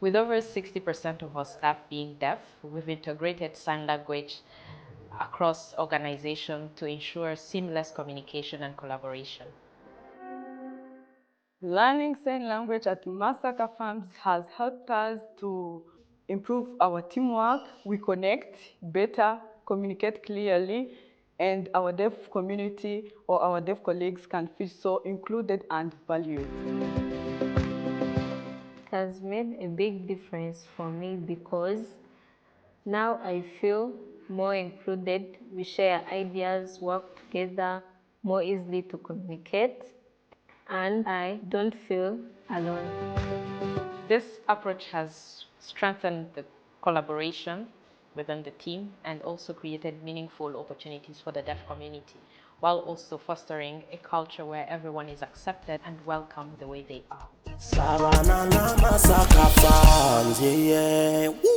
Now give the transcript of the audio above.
With over 60% of our staff being deaf, we've integrated sign language across organizations to ensure seamless communication and collaboration. Learning sign language at Masaka Farms has helped us to improve our teamwork. We connect better, communicate clearly, and our deaf community or our deaf colleagues can feel so included and valued. It has made a big difference for me because now I feel more included. We share ideas, work together more easily to communicate, and I don't feel alone. This approach has strengthened the collaboration within the team and also created meaningful opportunities for the deaf community, while also fostering a culture where everyone is accepted and welcomed the way they are. Savannah, Masaka Farms, yeah.